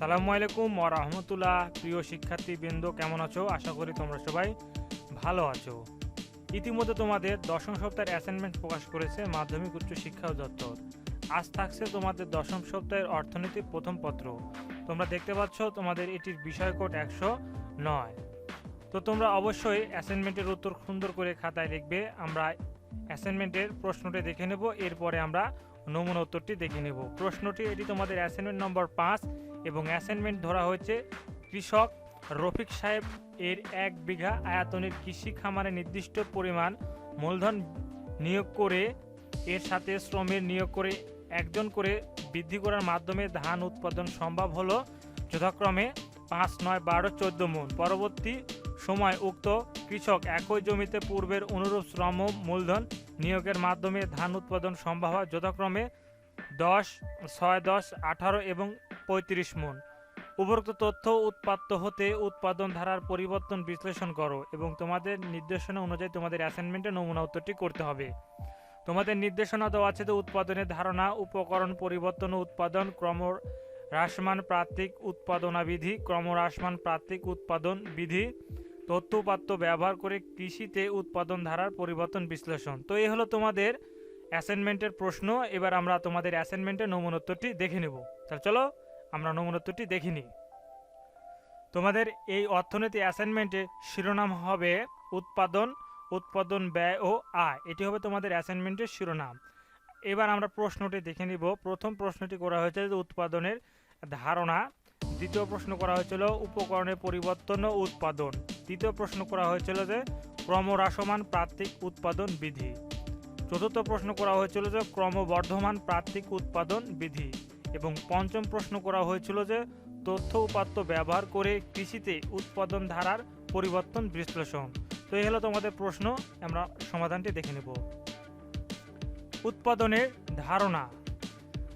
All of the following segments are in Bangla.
আসসালামু আলাইকুম ওয়া রাহমাতুল্লাহ। প্রিয় শিক্ষার্থীবৃন্দ, কেমন আছো? আশা করি তোমরা সবাই ভালো আছো। ইতিমধ্যে তোমাদের দশম সপ্তাহের অ্যাসাইনমেন্ট প্রকাশ করেছে মাধ্যমিক উচ্চ শিক্ষা অধিদপ্তর। আজ থাকছে তোমাদের দশম সপ্তাহের অর্থনীতির প্রথম পত্র। তোমরা দেখতে পাচ্ছ তোমাদের এটির বিষয় কোড 109। তো তোমরা অবশ্যই অ্যাসাইনমেন্টের উত্তর সুন্দর করে খাতায় লিখবে। আমরা অ্যাসাইনমেন্টের প্রশ্নটি দেখে নেব, এরপরে আমরা নমুনা উত্তরটি দেখে নেব। প্রশ্নটি এটি তোমাদের অ্যাসাইনমেন্ট নম্বর 5 এবং অ্যাসাইনমেন্ট ধরা হয়েছে কৃষক রফিক সাহেব এর 1 বিঘা আয়তনের কৃষি খামারে নির্দিষ্ট পরিমাণ মূলধন নিয়োগ করে এর সাথে শ্রমের নিয়োগ করে একজন করে বৃদ্ধি করার মাধ্যমে ধান উৎপাদন সম্ভব হলো যথাক্রমে 5, 9, 12, 14 মণ। পরবর্তী সময় উক্ত কৃষক একই জমিতে পূর্বের অনুরূপ শ্রম মূলধন নিয়োগের মাধ্যমে ধান উৎপাদন সম্ভব হয় যথাক্রমে 10, 6, 10, 18 এবং 35 মণ। উপরোক্ত তথ্য উৎপাদ্য হতে উৎপাদন ধারার পরিবর্তন বিশ্লেষণ করো এবং তোমাদের নির্দেশনা অনুযায়ী তোমাদের অ্যাসাইনমেন্টে নমুনা উত্তরটি করতে হবে। তোমাদের নির্দেশনা দেওয়া আছে যে উৎপাদনের ধারণা, উপকরণ পরিবর্তন ও উৎপাদন, ক্রমহ্রাসমান প্রাত্যিক উৎপাদনা বিধি, ক্রমহ্রাসমান প্রাত্যিক উৎপাদন বিধি, তথ্য উপাত্ত ব্যবহার করে কৃষিতে উৎপাদন ধারার পরিবর্তন বিশ্লেষণ। তো এই হলো তোমাদের অ্যাসাইনমেন্টের প্রশ্ন। এবার আমরা তোমাদের অ্যাসাইনমেন্টের নমুনা উত্তরটি দেখে নেব। তাহলে চলো আমরা নমুনা উত্তরটি দেখে নিই। তোমাদের এই অর্থনীতি অ্যাসাইনমেন্টে শিরোনাম হবে উৎপাদন, উৎপাদন ব্যয় ও আয়। এটি হবে তোমাদের অ্যাসাইনমেন্টের শিরোনাম। এবার আমরা প্রশ্নটি দেখে নিব। প্রথম প্রশ্নটি করা হয়েছে যে উৎপাদনের ধারণা। দ্বিতীয় প্রশ্ন করা হয়েছিল উপকরণের পরিবর্তন ও উৎপাদন। তৃতীয় প্রশ্ন করা হয়েছিল যে ক্রমহ্রাসমান প্রাত্যিক উৎপাদন বিধি। চতুর্থ প্রশ্ন করা হয়েছিল যে ক্রমবর্ধমান প্রাত্যিক উৎপাদন বিধি। এবং পঞ্চম প্রশ্ন করা হয়েছিল যে তথ্য উপাত্ত ব্যবহার করে কৃষিতে উৎপাদন ধারার পরিবর্তন বিশ্লেষণ। তো এই হলো তোমাদের প্রশ্ন। আমরা সমাধানটি দেখে নেব। উৎপাদনের ধারণা।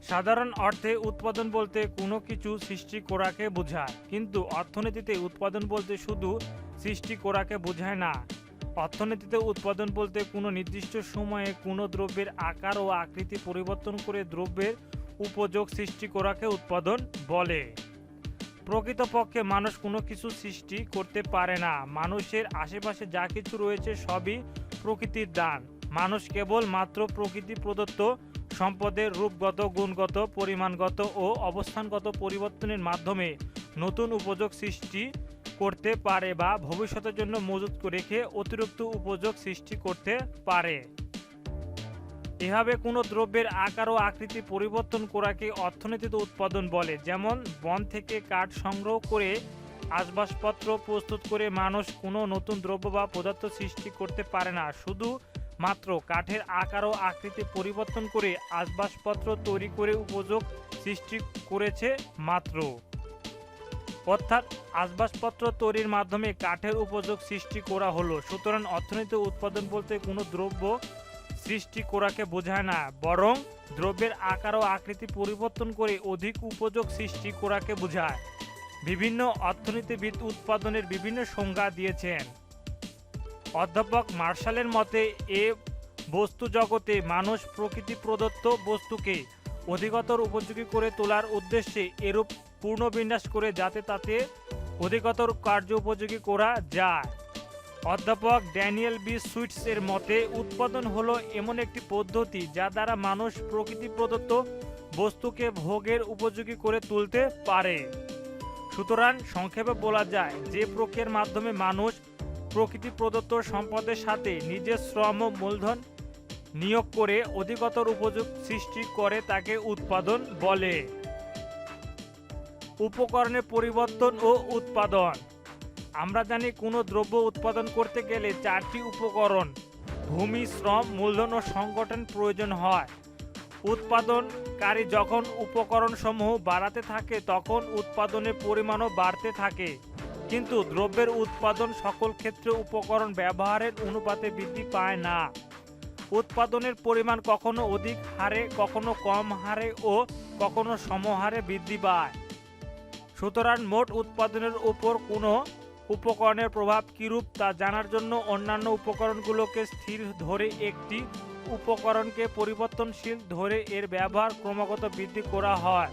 সাধারণ অর্থে উৎপাদন বলতে কোনো কিছু সৃষ্টি করাকে বোঝায়, কিন্তু অর্থনীতিতে উৎপাদন বলতে শুধু সৃষ্টি করাকে বোঝায় না। অর্থনীতিতে উৎপাদন বলতে কোনো নির্দিষ্ট সময়ে কোনো দ্রব্যের আকার ও আকৃতি পরিবর্তন করে দ্রব্যের উপযোগ সৃষ্টি করাকে উৎপাদন বলে। প্রকৃতপক্ষে মানুষ কোনো কিছু সৃষ্টি করতে পারে না। মানুষের আশেপাশে যা কিছু রয়েছে সবই প্রকৃতির দান। মানুষ কেবল মাত্র প্রকৃতি প্রদত্ত সম্পদের রূপগত, গুণগত, পরিমাণগত ও অবস্থানগত পরিবর্তনের মাধ্যমে নতুন উপযোগ সৃষ্টি করতে পারে বা ভবিষ্যতের জন্য মজুত রেখে অতিরিক্ত উপযোগ সৃষ্টি করতে পারে। এভাবে কোনো দ্রব্যের আকার ও আকৃতি পরিবর্তন করাকে অর্থনীতিতে উৎপাদন বলে। যেমন বন থেকে কাঠ সংগ্রহ করে আসবাবপত্র প্রস্তুত করে মানুষ কোনো নতুন দ্রব্য বা পদার্থ সৃষ্টি করতে পারে না, শুধু মাত্র কাঠের আকার ও আকৃতি পরিবর্তন করে আসবাবপত্র তৈরি করে উপযোগ সৃষ্টি করেছে মাত্র। অর্থাৎ আসবাবপত্র তৈরির মাধ্যমে কাঠের উপযোগ সৃষ্টি করা হলো। সুতরাং অর্থনীতি উৎপাদন বলতে কোনো দ্রব্য সৃষ্টি করাকে বোঝায় না, বরং দ্রব্যের আকার ও আকৃতি পরিবর্তন করে অধিক উপযোগ সৃষ্টি করাকে বোঝায়। বিভিন্ন অর্থনীতিবিদ উৎপাদনের বিভিন্ন সংজ্ঞা দিয়েছেন। অধ্যাপক মার্শালের মতে এ বস্তু জগতে মানুষ প্রকৃতি প্রদত্ত বস্তুকে অধিকতর উপযোগী করে তোলার উদ্দেশ্যে এরূপ পূর্ণবিন্যাস করে যাতে তাতে অধিকতর কার্য উপযোগী করা যায়। অধ্যাপক ড্যানিয়েল বি সুইটস এর মতে উৎপাদন হলো এমন একটি পদ্ধতি যা দ্বারা মানুষ প্রকৃতি প্রদত্ত বস্তুকে ভোগের উপযোগী করে তুলতে পারে। সুতরাং সংক্ষেপে বলা যায় যে প্রক্রিয়ার মাধ্যমে মানুষ প্রকৃতি প্রদত্ত সম্পদের সাথে নিজের শ্রম মূলধন নিয়োগ করে অধিকতর উপযোগ সৃষ্টি করে তাকে উৎপাদন বলে। উপকরণের পরিবর্তন ও উৎপাদন। আমরা জানি কোনো দ্রব্য উৎপাদন করতে গেলে 4টি উপকরণ ভূমি, শ্রম, মূলধন ও সংগঠন প্রয়োজন হয়। উৎপাদনকারী যখন উপকরণসমূহ বাড়াতে থাকে তখন উৎপাদনের পরিমাণও বাড়তে থাকে, কিন্তু দ্রব্যের উৎপাদন সকল ক্ষেত্রে উপকরণ ব্যবহারের অনুপাতে বৃদ্ধি পায় না। উৎপাদনের পরিমাণ কখনো অধিক হারে, কখনো কম হারে ও কখনো সমহারে বৃদ্ধি পায়। সুতরাং মোট উৎপাদনের উপর কোনো উপকরণের প্রভাব কিরূপ তা জানার জন্য অন্যান্য উপকরণগুলোকে স্থির ধরে একটি উপকরণকে পরিবর্তনশীল ধরে এর ব্যবহার ক্রমাগত বৃদ্ধি করা হয়।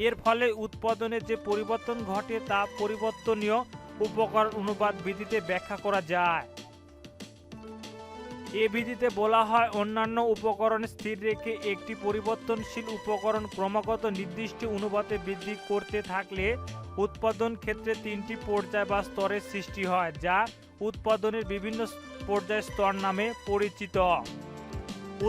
এর ফলে উৎপাদনে যে পরিবর্তন ঘটে তা পরিবর্তনীয় উপকরণ অনুপাত বিধিতে ব্যাখ্যা করা যায়। এ বিধিতে বলা হয়, অন্যান্য উপকরণ স্থির রেখে একটি পরিবর্তনশীল উপকরণ ক্রমাগত নির্দিষ্ট অনুপাতে বৃদ্ধি করতে থাকলে উৎপাদন ক্ষেত্রে তিনটি পর্যায় বা স্তরের সৃষ্টি হয়, যা উৎপাদনের বিভিন্ন পর্যায় স্তর নামে পরিচিত।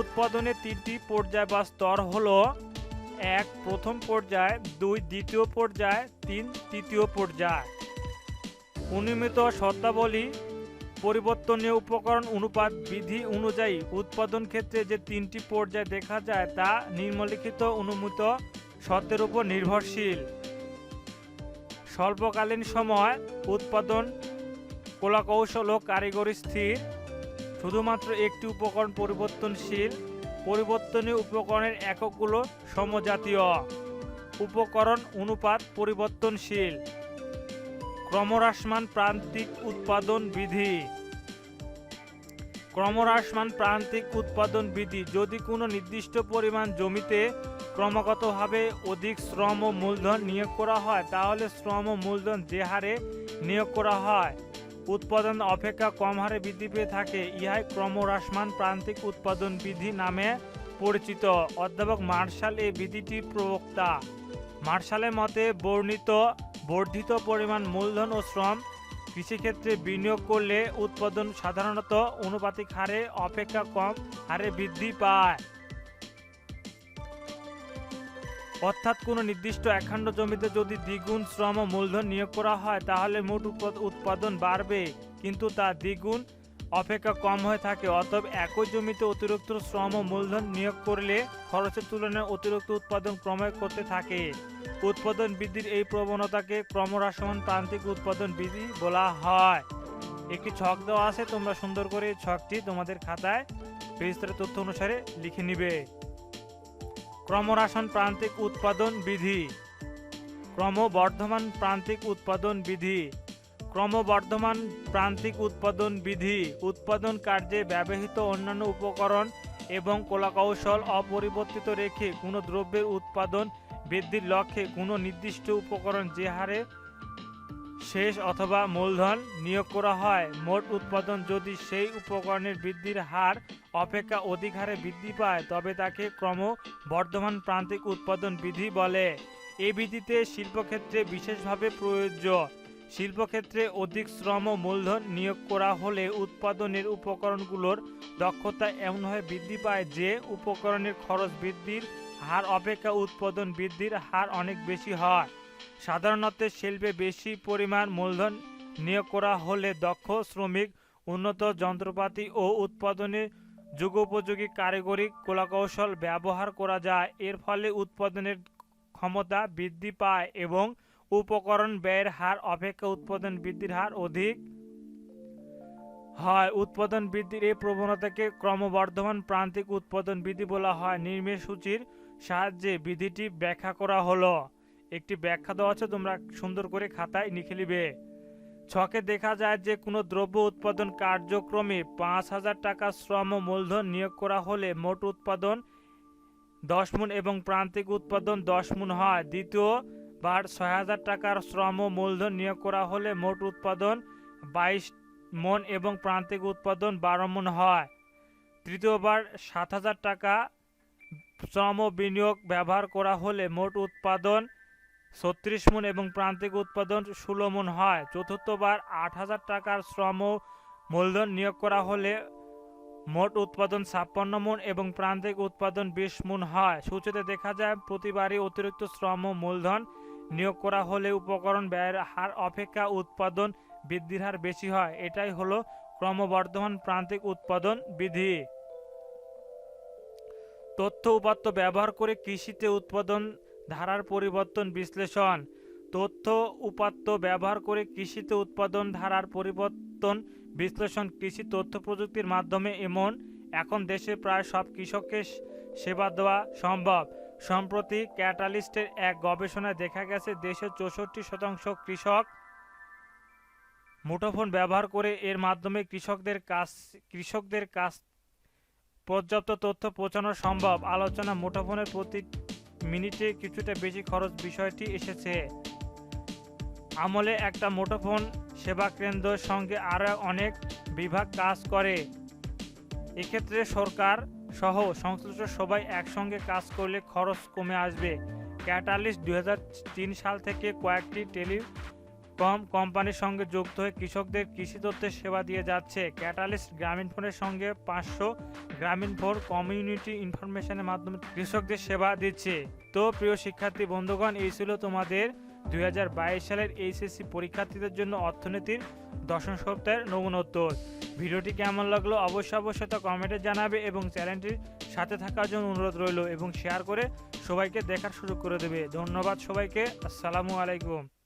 উৎপাদনের তিনটি পর্যায় বা স্তর হল: 1 প্রথম পর্যায়, 2 দ্বিতীয় পর্যায়, 3 তৃতীয় পর্যায়। অনিয়মিত শর্তাবলী পরিবর্তনীয় উপকরণ অনুপাত বিধি অনুযায়ী উৎপাদন ক্ষেত্রে যে তিনটি পর্যায় দেখা যায় তা নিম্নলিখিত অনুমিত শর্তের উপর নির্ভরশীল। স্বল্পকালীন সময় উৎপাদন কলাকৌশল ও কারিগরি স্থির, শুধুমাত্র একটি উপকরণ পরিবর্তনশীল। পরিবর্তনীয় উপকরণের এককগুলো সমজাতীয়। উপকরণ অনুপাত পরিবর্তনশীল। ক্রমহ্রাসমান প্রান্তিক উৎপাদন বিধি। ক্রমহ্রাসমান প্রান্তিক উৎপাদন বিধি: যদি কোনো নির্দিষ্ট পরিমাণ জমিতে ক্রমাগতভাবে অধিক শ্রম ও মূলধন নিয়োগ করা হয়, তাহলে শ্রম ও মূলধন যে হারে নিয়োগ করা হয় উৎপাদন অপেক্ষা কম হারে বৃদ্ধি পেয়ে থাকে, ইহাই ক্রমহ্রাসমান প্রান্তিক উৎপাদন বিধি নামে পরিচিত। অধ্যাপক মার্শাল এই বিধিটির প্রবক্তা। মার্শালের মতে বর্ধিত পরিমাণ মূলধন ও শ্রম কৃষিক্ষেত্রে বিনিয়োগ করলে উৎপাদন সাধারণত আনুপাতিক হারে অপেক্ষা কম হারে বৃদ্ধি পায়। অর্থাৎ কোনো নির্দিষ্ট একখণ্ড জমিতে যদি দ্বিগুণ শ্রম ও মূলধন নিয়োগ করা হয়, তাহলে মোট উৎপাদন বাড়বে, কিন্তু তা দ্বিগুণ অপেক্ষা কম হয়ে থাকে। অতএব একই জমিতে অতিরিক্ত শ্রম ও মূলধন নিয়োগ করলে খরচের তুলনায় অতিরিক্ত উৎপাদন ক্রমে করতে থাকে। উৎপাদন বৃদ্ধির এই প্রবণতাকে ক্রমহ্রাসমান প্রান্তিক উৎপাদন বিধি বলা হয়। একটি ছক দেওয়া আছে, তোমরা সুন্দর করে এই ছকটি তোমাদের খাতায় বিস্তারিত তথ্য অনুসারে লিখে নিবে। ক্রমহ্রাসমান প্রান্তিক উৎপাদন বিধি। ক্রমবর্ধমান প্রান্তিক উৎপাদন বিধি। ক্রমবর্ধমান প্রান্তিক উৎপাদন বিধি উৎপাদন কার্যে ব্যবহৃত অন্যান্য উপকরণ এবং কলাকৌশল অপরিবর্তিত রেখে কোনো দ্রব্যের উৎপাদন বৃদ্ধির লক্ষ্যে কোনো নির্দিষ্ট উপকরণ যে হারে শেষ অথবা মূলধন নিয়োগ করা হয়, মোট উৎপাদন যদি সেই উপকরণের বৃদ্ধির হার অপেক্ষা অধিক হারে বৃদ্ধি পায়, তবে তাকে ক্রমবর্ধমান প্রান্তিক উৎপাদন বিধি বলে। এই বিধিতে শিল্পক্ষেত্রে বিশেষভাবে প্রযোজ্য। শিল্পক্ষেত্রে অধিক শ্রম ও মূলধন নিয়োগ করা হলে উৎপাদনের উপকরণগুলোর দক্ষতা এমনভাবে বৃদ্ধি পায় যে উপকরণের খরচ বৃদ্ধির হার অপেক্ষা উৎপাদন বৃদ্ধির হার অনেক বেশি হয়। সাধারণত শিল্পে বেশি পরিমাণ মূলধন নিয়োগ করা হলে দক্ষ শ্রমিক, উন্নত যন্ত্রপাতি ও উৎপাদনে যুগোপযোগী কারিগরি কলাকৌশল ব্যবহার করা যায়। এর ফলে উৎপাদনের ক্ষমতা বৃদ্ধি পায় এবং উপকরণ ব্যয়ের হার অপেক্ষা উৎপাদন বৃদ্ধির হার অধিক হয়। উৎপাদন বৃদ্ধির এই প্রবণতাকে ক্রমবর্ধমান প্রান্তিক উৎপাদন বিধি বলা হয়। নিম্নে সূচির সাহায্যে বিধিটি ব্যাখ্যা করা হলো। একটি ব্যাখ্যা দেওয়া আছে, তোমরা সুন্দর করে খাতায় লিখে নিবে। ছকে দেখা যায় যে কোনো দ্রব্য উৎপাদন কার্যক্রমে ৫,০০০ টাকা শ্রম ও মূলধন নিয়োগ করা হলে মোট উৎপাদন 10 মণ এবং প্রান্তিক উৎপাদন 10 মণ হয়। দ্বিতীয়বার ৬,০০০ টাকার শ্রম ও মূলধন নিয়োগ করা হলে মোট উৎপাদন 22 মণ এবং প্রান্তিক উৎপাদন 12 মণ হয়। তৃতীয়বার ৭,০০০ টাকা শ্রম বিনিয়োগ ব্যবহার করা হলে মোট উৎপাদন ৩৬ মণ এবং প্রান্তিক উৎপাদন 16 মণ হয়। চতুর্থবার ৮,০০০ টাকার শ্রম মূলধন নিয়োগ করা হলে মোট উৎপাদন ৫৬ মণ এবং প্রান্তিক উৎপাদন ২০ মণ হয়। সূচিতে দেখা যায় প্রতিবারই অতিরিক্ত শ্রম মূলধন নিয়োগ করা হলে উপকরণ ব্যয়ের হার অপেক্ষা উৎপাদন বৃদ্ধির হার বেশি হয়। এটাই হলো ক্রমবর্ধমান প্রান্তিক উৎপাদন বিধি। তথ্য উপাত্ত ব্যবহার করে কৃষিতে উৎপাদন ধারার পরিবর্তন বিশ্লেষণ। তথ্য উপাত্ত ব্যবহার করে কৃষিতে উৎপাদন ধারার পরিবর্তন বিশ্লেষণ। কৃষি তথ্য প্রযুক্তির মাধ্যমে এখন দেশে প্রায় সব কৃষককে সেবা দেওয়া সম্ভব। সম্প্রতি ক্যাটালিস্টের এক গবেষণায় দেখা গেছে দেশের ৬৪% কৃষক মুঠোফোন ব্যবহার করে। এর মাধ্যমে কৃষকদের কাছ পর্যাপ্ত তথ্য পৌঁছানো সম্ভব। আলোচনা মুঠোফোনের মিনিটে কিছুটা বেশি খরচ বিষয়টি এসেছে। আমলে একটা মুঠোফোন সেবা কেন্দ্রের সঙ্গে আরও অনেক বিভাগ কাজ করে। এক্ষেত্রে সরকার সহ সংশ্লিষ্ট সবাই একসঙ্গে কাজ করলে খরচ কমে আসবে। ক্যাটালিস্ট 2003 সাল থেকে কয়েকটি টেলিকম কোম্পানির সঙ্গে যুক্ত হয়ে কৃষকদের কৃষি তথ্যের সেবা দিয়ে যাচ্ছে। ক্যাটালিস্ট গ্রামীণফোনের সঙ্গে 500 গ্রামীণফোন কমিউনিটি ইনফরমেশনের মাধ্যমে কৃষকদের সেবা দিচ্ছে। তো প্রিয় শিক্ষার্থী বন্ধুগণ, এই ছিল তোমাদের 2022 সালের এইচএসসি পরীক্ষার্থীদের জন্য অর্থনীতির দশম সপ্তাহের নমুনোত্তর। ভিডিওটি কেমন লাগলো অবশ্যই তা কমেন্টে জানাবে এবং চ্যানেলটির সাথে থাকার জন্য অনুরোধ রইল এবং শেয়ার করে সবাইকে দেখার সুযোগ করে দেবে। ধন্যবাদ সবাইকে। আসসালামু আলাইকুম।